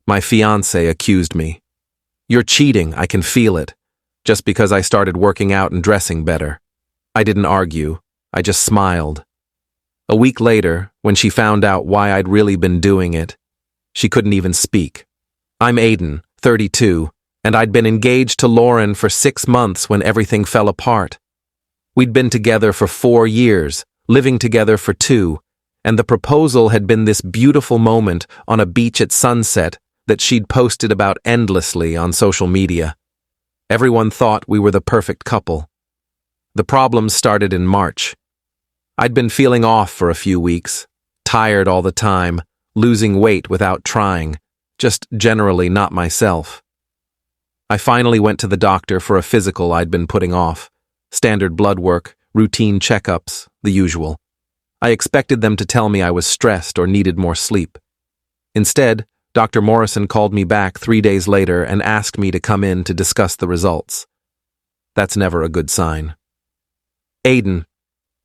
My fiancé accused me. You're cheating, I can feel it. Just because I started working out and dressing better. I didn't argue, I just smiled. A week later, when she found out why I'd really been doing it, she couldn't even speak. I'm Aiden, 32, and I'd been engaged to Lauren for 6 months when everything fell apart. We'd been together for 4 years, living together for 2, and the proposal had been this beautiful moment on a beach at sunset that she'd posted about endlessly on social media. Everyone thought we were the perfect couple. The problems started in March. I'd been feeling off for a few weeks, tired all the time, losing weight without trying, just generally not myself. I finally went to the doctor for a physical I'd been putting off. Standard blood work, routine checkups, the usual. I expected them to tell me I was stressed or needed more sleep. Instead, Dr. Morrison called me back 3 days later and asked me to come in to discuss the results. That's never a good sign. Aiden,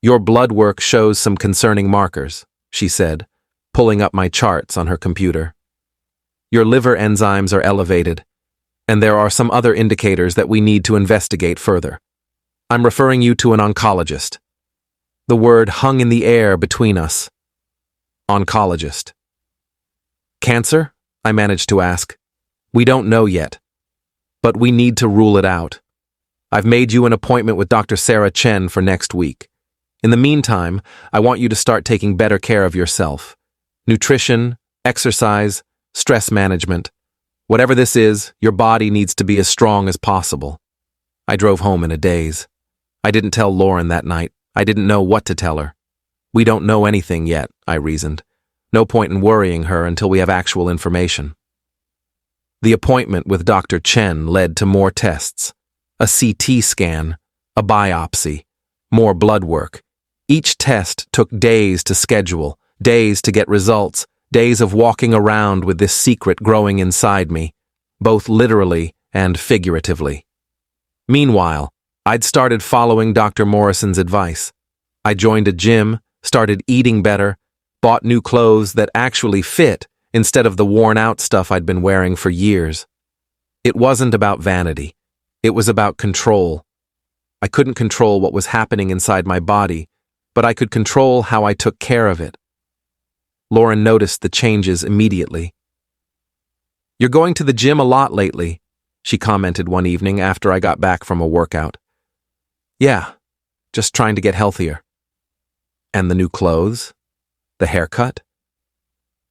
your blood work shows some concerning markers, she said, pulling up my charts on her computer. Your liver enzymes are elevated, and there are some other indicators that we need to investigate further. I'm referring you to an oncologist. The word hung in the air between us. Oncologist. Cancer? I managed to ask. We don't know yet, but we need to rule it out. I've made you an appointment with Dr. Sarah Chen for next week. In the meantime, I want you to start taking better care of yourself. Nutrition, exercise, stress management. Whatever this is, your body needs to be as strong as possible. I drove home in a daze. I didn't tell Lauren that night. I didn't know what to tell her. We don't know anything yet, I reasoned. No point in worrying her until we have actual information. The appointment with Dr. Chen led to more tests. A CT scan, a biopsy, more blood work. Each test took days to schedule, days to get results, days of walking around with this secret growing inside me, both literally and figuratively. Meanwhile, I'd started following Dr. Morrison's advice. I joined a gym, started eating better, bought new clothes that actually fit instead of the worn-out stuff I'd been wearing for years. It wasn't about vanity. It was about control. I couldn't control what was happening inside my body, but I could control how I took care of it. Lauren noticed the changes immediately. "You're going to the gym a lot lately," she commented one evening after I got back from a workout. "Yeah, just trying to get healthier." "And the new clothes? The haircut?"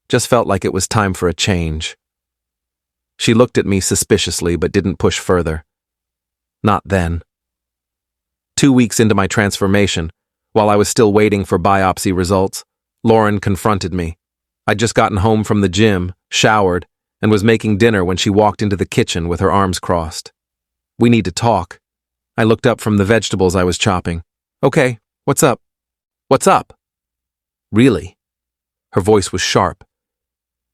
Just felt like it was time for a change. She looked at me suspiciously but didn't push further. Not then. 2 weeks into my transformation, while I was still waiting for biopsy results, Lauren confronted me. I'd just gotten home from the gym, showered, and was making dinner when she walked into the kitchen with her arms crossed. "We need to talk." I looked up from the vegetables I was chopping. "Okay, what's up?" "What's up?" "Really?" Her voice was sharp.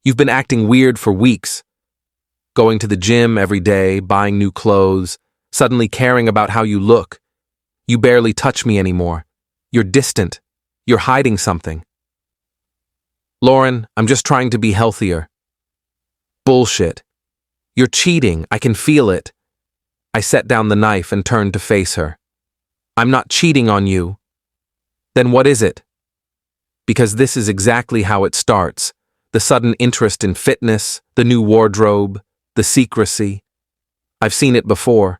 "You've been acting weird for weeks. Going to the gym every day, buying new clothes, suddenly caring about how you look. You barely touch me anymore. You're distant. You're hiding something." "Lauren, I'm just trying to be healthier." "Bullshit. You're cheating. I can feel it." I set down the knife and turned to face her. "I'm not cheating on you." "Then what is it?" Because this is exactly how it starts. The sudden interest in fitness, the new wardrobe, the secrecy. I've seen it before.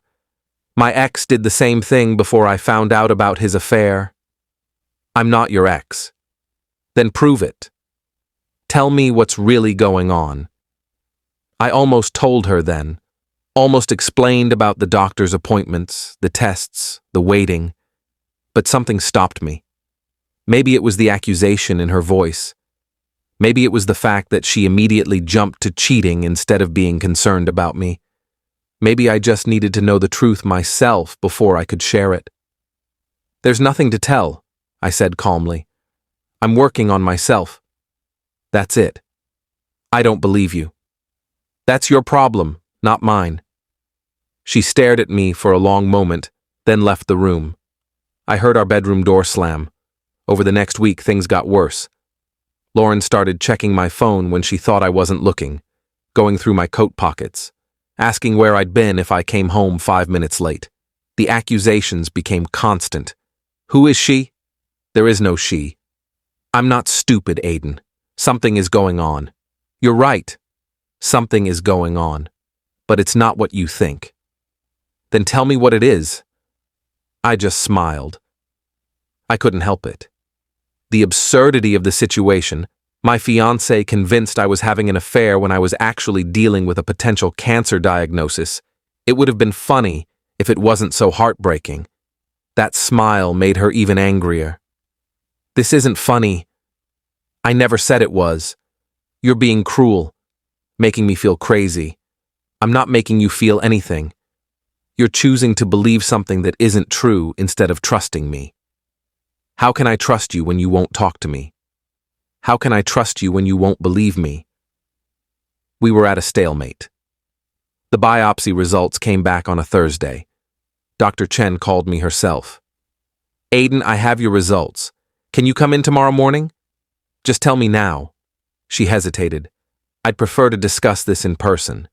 My ex did the same thing before I found out about his affair. "I'm not your ex." "Then prove it. Tell me what's really going on." I almost told her then, almost explained about the doctor's appointments, the tests, the waiting, but something stopped me. Maybe it was the accusation in her voice. Maybe it was the fact that she immediately jumped to cheating instead of being concerned about me. Maybe I just needed to know the truth myself before I could share it. "There's nothing to tell," I said calmly. "I'm working on myself. That's it." "I don't believe you." "That's your problem, not mine." She stared at me for a long moment, then left the room. I heard our bedroom door slam. Over the next week, things got worse. Lauren started checking my phone when she thought I wasn't looking. going through my coat pockets, asking where I'd been if I came home 5 minutes late. The accusations became constant. Who is she? There is no she. I'm not stupid, Aiden. Something is going on. You're right. Something is going on. But it's not what you think. Then tell me what it is. I just smiled. I couldn't help it. The absurdity of the situation, my fiancé convinced I was having an affair when I was actually dealing with a potential cancer diagnosis. It would have been funny if it wasn't so heartbreaking. That smile made her even angrier. This isn't funny. I never said it was. You're being cruel, making me feel crazy. I'm not making you feel anything. You're choosing to believe something that isn't true instead of trusting me. How can I trust you when you won't talk to me? How can I trust you when you won't believe me? We were at a stalemate. The biopsy results came back on a Thursday. Dr. Chen called me herself. Aiden, I have your results. Can you come in tomorrow morning? Just tell me now. She hesitated. I'd prefer to discuss this in person.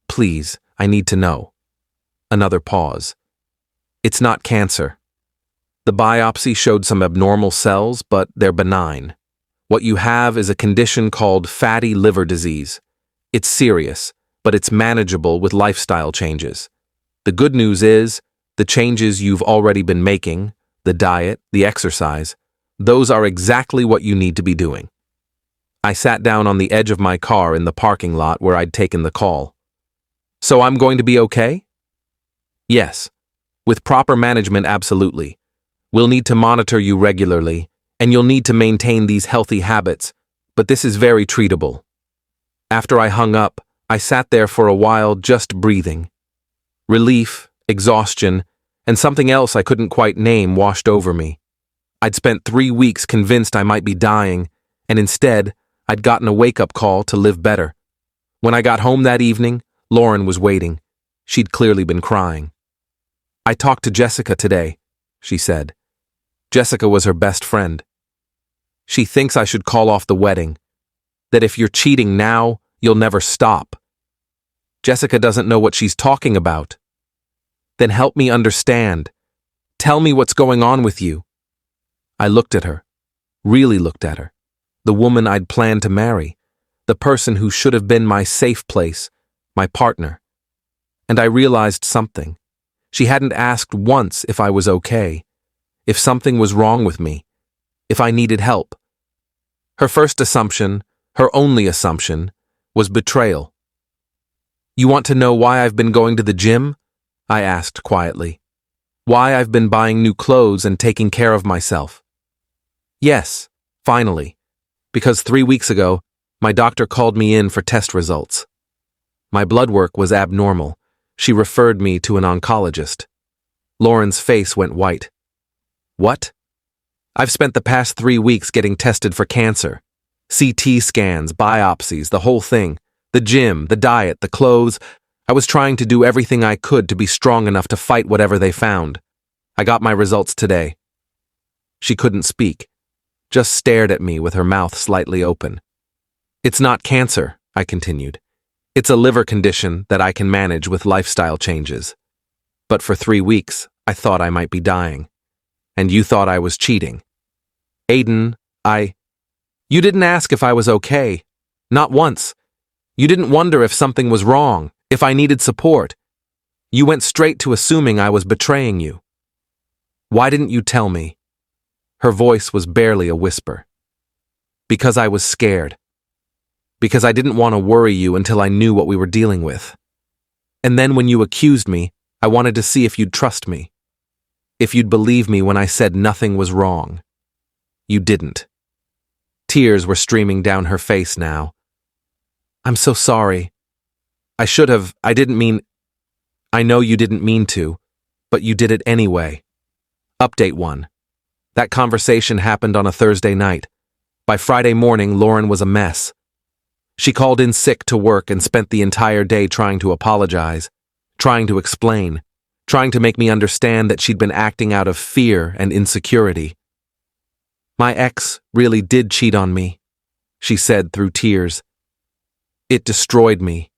Please, I need to know. Another pause. It's not cancer. The biopsy showed some abnormal cells, but they're benign. What you have is a condition called fatty liver disease. It's serious, but it's manageable with lifestyle changes. The good news is, the changes you've already been making, the diet, the exercise, those are exactly what you need to be doing. I sat down on the edge of my car in the parking lot where I'd taken the call. So I'm going to be okay? Yes. With proper management, absolutely. We'll need to monitor you regularly, and you'll need to maintain these healthy habits, but this is very treatable. After I hung up, I sat there for a while just breathing. Relief, exhaustion, and something else I couldn't quite name washed over me. I'd spent 3 weeks convinced I might be dying, and instead, I'd gotten a wake-up call to live better. When I got home that evening, Lauren was waiting. She'd clearly been crying. I talked to Jessica today, she said. Jessica was her best friend. She thinks I should call off the wedding, that if you're cheating now, you'll never stop. Jessica doesn't know what she's talking about. Then help me understand. Tell me what's going on with you. I looked at her, really looked at her, the woman I'd planned to marry, the person who should have been my safe place, my partner. And I realized something. She hadn't asked once if I was okay, if something was wrong with me, if I needed help. Her first assumption, her only assumption, was betrayal. You want to know why I've been going to the gym? I asked quietly. Why I've been buying new clothes and taking care of myself. Yes, finally, because 3 weeks ago, my doctor called me in for test results. My blood work was abnormal. She referred me to an oncologist. Lauren's face went white. What? I've spent the past 3 weeks getting tested for cancer. CT scans, biopsies, the whole thing. The gym, the diet, the clothes. I was trying to do everything I could to be strong enough to fight whatever they found. I got my results today. She couldn't speak, just stared at me with her mouth slightly open. It's not cancer, I continued. It's a liver condition that I can manage with lifestyle changes. But for 3 weeks, I thought I might be dying. And you thought I was cheating. Aiden, You didn't ask if I was okay. Not once. You didn't wonder if something was wrong, if I needed support. You went straight to assuming I was betraying you. Why didn't you tell me? Her voice was barely a whisper. Because I was scared. Because I didn't want to worry you until I knew what we were dealing with. And then when you accused me, I wanted to see if you'd trust me. If you'd believe me when I said nothing was wrong. You didn't. Tears were streaming down her face now. I'm so sorry. I didn't mean. I know you didn't mean to, but you did it anyway. Update 1. That conversation happened on a Thursday night. By Friday morning, Lauren was a mess. She called in sick to work and spent the entire day trying to apologize, trying to explain, trying to make me understand that she'd been acting out of fear and insecurity. My ex really did cheat on me, she said through tears. It destroyed me.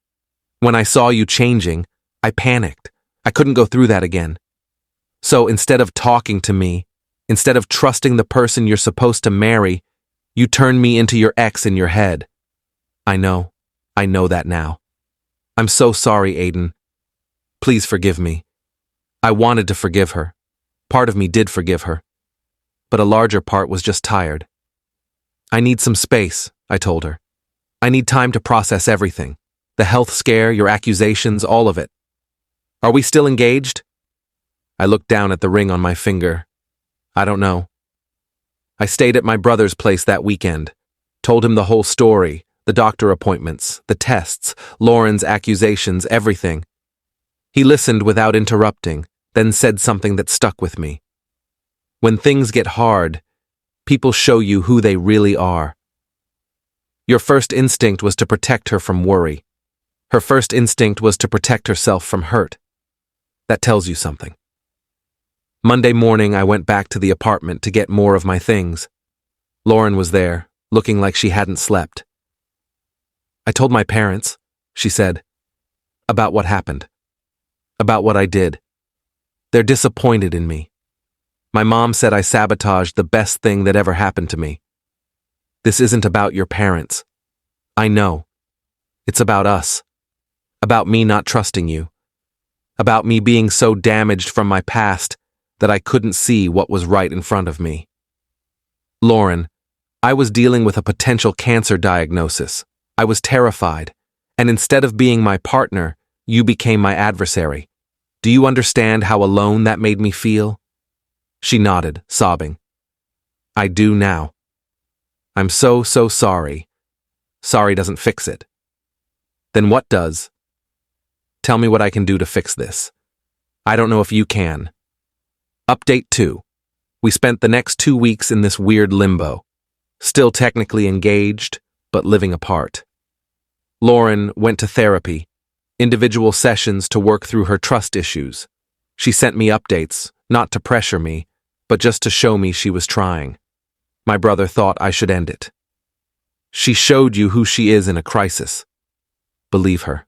When I saw you changing, I panicked. I couldn't go through that again. So instead of talking to me, instead of trusting the person you're supposed to marry, you turned me into your ex in your head. I know that now. I'm so sorry, Aiden. Please forgive me. I wanted to forgive her. Part of me did forgive her. But a larger part was just tired. I need some space, I told her. I need time to process everything. The health scare, your accusations, all of it. Are we still engaged? I looked down at the ring on my finger. I don't know. I stayed at my brother's place that weekend. Told him the whole story, the doctor appointments, the tests, Lauren's accusations, everything. He listened without interrupting, then said something that stuck with me. When things get hard, people show you who they really are. Your first instinct was to protect her from worry. Her first instinct was to protect herself from hurt. That tells you something. Monday morning, I went back to the apartment to get more of my things. Lauren was there, looking like she hadn't slept. I told my parents, she said, about what happened, about what I did. They're disappointed in me. My mom said I sabotaged the best thing that ever happened to me. This isn't about your parents. I know. It's about us. About me not trusting you. About me being so damaged from my past that I couldn't see what was right in front of me. Lauren, I was dealing with a potential cancer diagnosis. I was terrified, and instead of being my partner, you became my adversary. Do you understand how alone that made me feel? She nodded, sobbing. I do now. I'm so sorry. Sorry doesn't fix it. Then what does? Tell me what I can do to fix this. I don't know if you can. Update 2. We spent the next 2 weeks in this weird limbo. Still technically engaged, but living apart. Lauren went to therapy, individual sessions to work through her trust issues. She sent me updates, not to pressure me, but just to show me she was trying. My brother thought I should end it. She showed you who she is in a crisis. Believe her.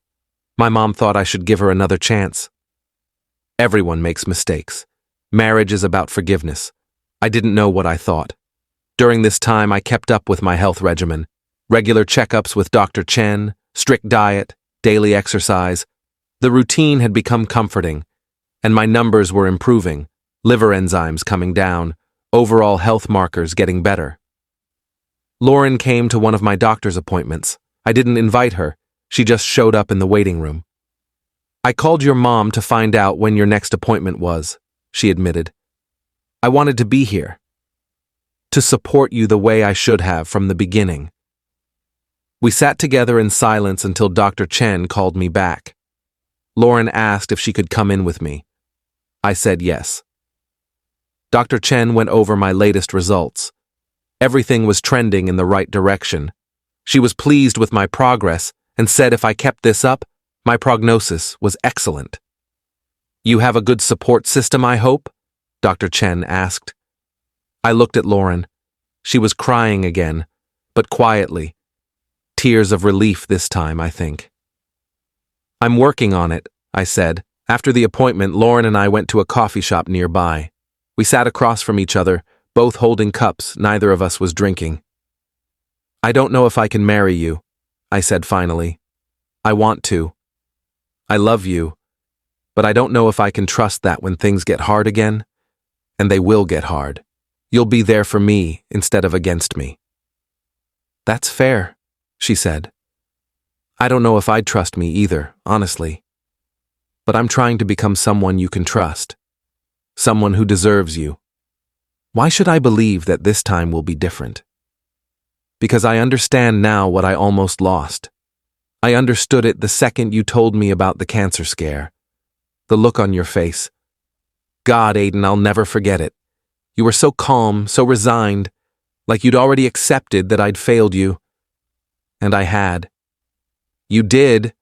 My mom thought I should give her another chance. Everyone makes mistakes. Marriage is about forgiveness. I didn't know what I thought. During this time, I kept up with my health regimen. Regular checkups with Dr. Chen, strict diet, daily exercise. The routine had become comforting, and my numbers were improving, liver enzymes coming down, overall health markers getting better. Lauren came to one of my doctor's appointments. I didn't invite her. She just showed up in the waiting room. I called your mom to find out when your next appointment was, she admitted. I wanted to be here. To support you the way I should have from the beginning. We sat together in silence until Dr. Chen called me back. Lauren asked if she could come in with me. I said yes. Dr. Chen went over my latest results. Everything was trending in the right direction. She was pleased with my progress and said if I kept this up, my prognosis was excellent. You have a good support system, I hope? Dr. Chen asked. I looked at Lauren. She was crying again, but quietly. Tears of relief this time, I think. I'm working on it, I said. After the appointment, Lauren and I went to a coffee shop nearby. We sat across from each other, both holding cups. Neither of us was drinking. I don't know if I can marry you, I said finally. I want to. I love you, but I don't know if I can trust that when things get hard again, and they will get hard. You'll be there for me instead of against me. That's fair, she said. I don't know if I'd trust me either, honestly. But I'm trying to become someone you can trust. Someone who deserves you. Why should I believe that this time will be different? Because I understand now what I almost lost. I understood it the second you told me about the cancer scare. The look on your face. God, Aiden, I'll never forget it. You were so calm, so resigned, like you'd already accepted that I'd failed you. And I had. You did,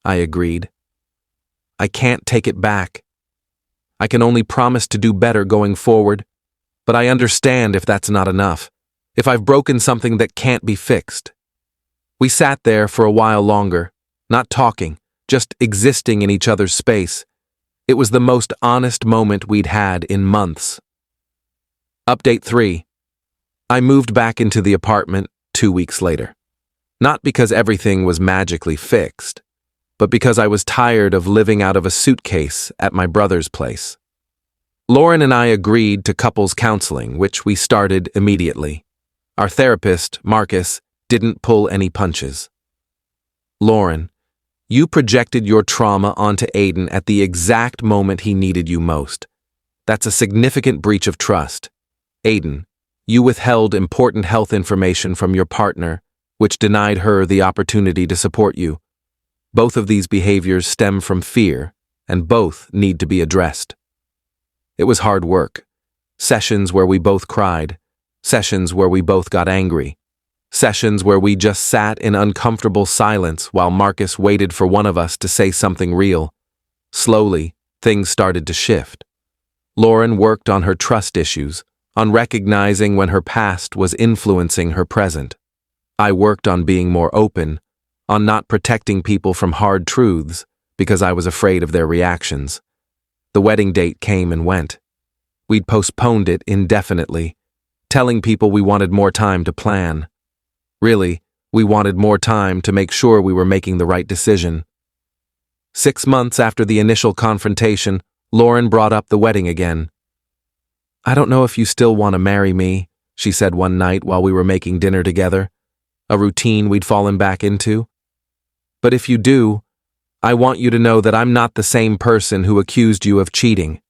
I agreed. I can't take it back. I can only promise to do better going forward, but I understand if that's not enough, if I've broken something that can't be fixed. We sat there for a while longer, not talking, just existing in each other's space. It was the most honest moment we'd had in months. Update 3. I moved back into the apartment 2 weeks later. Not because everything was magically fixed, but because I was tired of living out of a suitcase at my brother's place. Lauren and I agreed to couples counseling, which we started immediately. Our therapist, Marcus, didn't pull any punches. Lauren, you projected your trauma onto Aiden at the exact moment he needed you most. That's a significant breach of trust. Aiden, you withheld important health information from your partner, which denied her the opportunity to support you. Both of these behaviors stem from fear, and both need to be addressed. It was hard work. Sessions where we both cried. Sessions where we both got angry. Sessions where we just sat in uncomfortable silence while Marcus waited for one of us to say something real. Slowly, things started to shift. Lauren worked on her trust issues, on recognizing when her past was influencing her present. I worked on being more open, on not protecting people from hard truths because I was afraid of their reactions. The wedding date came and went. We'd postponed it indefinitely, telling people we wanted more time to plan. Really, we wanted more time to make sure we were making the right decision. 6 months after the initial confrontation, Lauren brought up the wedding again. "I don't know if you still want to marry me," she said one night while we were making dinner together, a routine we'd fallen back into. "But if you do, I want you to know that I'm not the same person who accused you of cheating.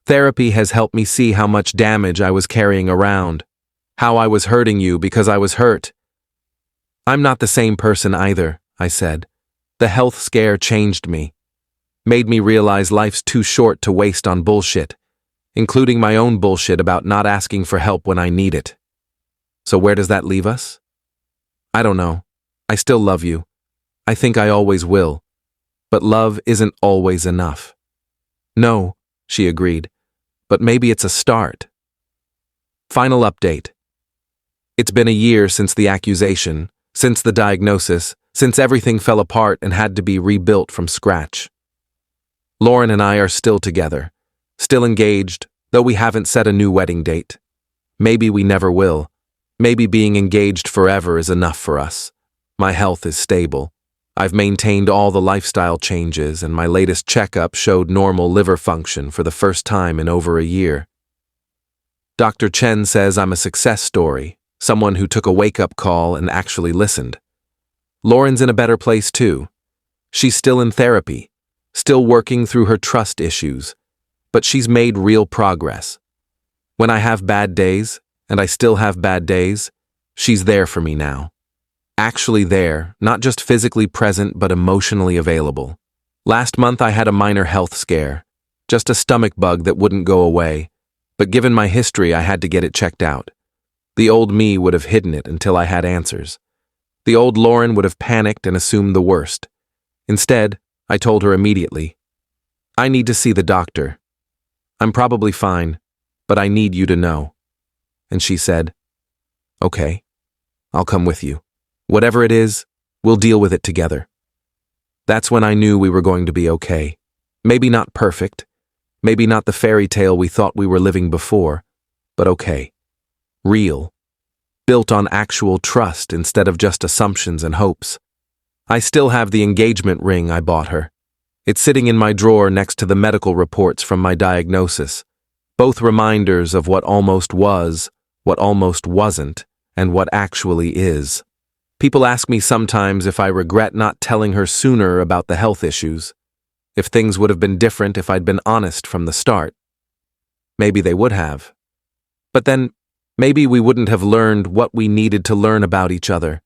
Therapy has helped me see how much damage I was carrying around, how I was hurting you because I was hurt." "I'm not the same person either," I said. "The health scare changed me, made me realize life's too short to waste on bullshit, including my own bullshit about not asking for help when I need it." "So where does that leave us?" "I don't know. I still love you. I think I always will. But love isn't always enough." "No," she agreed, "but maybe it's a start." Final update. It's been a year since the accusation, since the diagnosis, since everything fell apart and had to be rebuilt from scratch. Lauren and I are still together, still engaged, though we haven't set a new wedding date. Maybe we never will. Maybe being engaged forever is enough for us. My health is stable. I've maintained all the lifestyle changes, and my latest checkup showed normal liver function for the first time in over a year. Dr. Chen says I'm a success story, someone who took a wake-up call and actually listened. Lauren's in a better place too. She's still in therapy, still working through her trust issues, but she's made real progress. When I have bad days, and I still have bad days, she's there for me now. Actually there, not just physically present but emotionally available. Last month I had a minor health scare, just a stomach bug that wouldn't go away, but given my history I had to get it checked out. The old me would have hidden it until I had answers. The old Lauren would have panicked and assumed the worst. Instead, I told her immediately, "I need to see the doctor. I'm probably fine, but I need you to know." And she said, "Okay, I'll come with you. Whatever it is, we'll deal with it together." That's when I knew we were going to be okay. Maybe not perfect, maybe not the fairy tale we thought we were living before, but okay. Real. Built on actual trust instead of just assumptions and hopes. I still have the engagement ring I bought her. It's sitting in my drawer next to the medical reports from my diagnosis, both reminders of what almost was, what almost wasn't, and what actually is. People ask me sometimes if I regret not telling her sooner about the health issues, if things would have been different if I'd been honest from the start. Maybe they would have. But then, maybe we wouldn't have learned what we needed to learn about each other.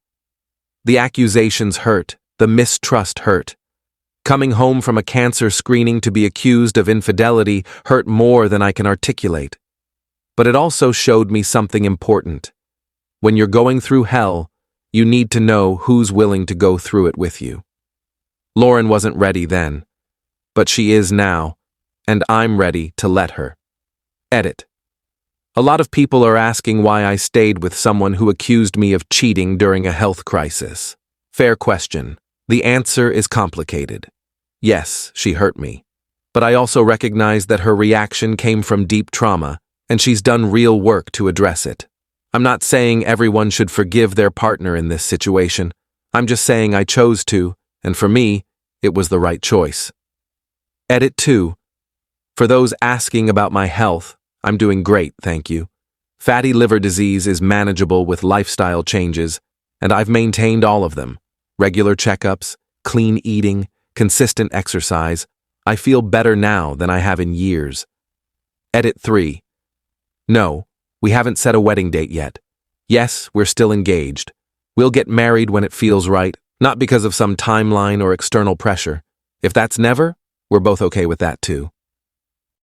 The accusations hurt, the mistrust hurt. Coming home from a cancer screening to be accused of infidelity hurt more than I can articulate. But it also showed me something important. When you're going through hell, you need to know who's willing to go through it with you. Lauren wasn't ready then, but she is now, and I'm ready to let her. Edit. A lot of people are asking why I stayed with someone who accused me of cheating during a health crisis. Fair question. The answer is complicated. Yes, she hurt me. But I also recognize that her reaction came from deep trauma, and she's done real work to address it. I'm not saying everyone should forgive their partner in this situation. I'm just saying I chose to, and for me, it was the right choice. Edit 2. For those asking about my health, I'm doing great, thank you. Fatty liver disease is manageable with lifestyle changes, and I've maintained all of them. Regular checkups, clean eating, consistent exercise. I feel better now than I have in years. Edit 3. No, we haven't set a wedding date yet. Yes, we're still engaged. We'll get married when it feels right, not because of some timeline or external pressure. If that's never, we're both okay with that too.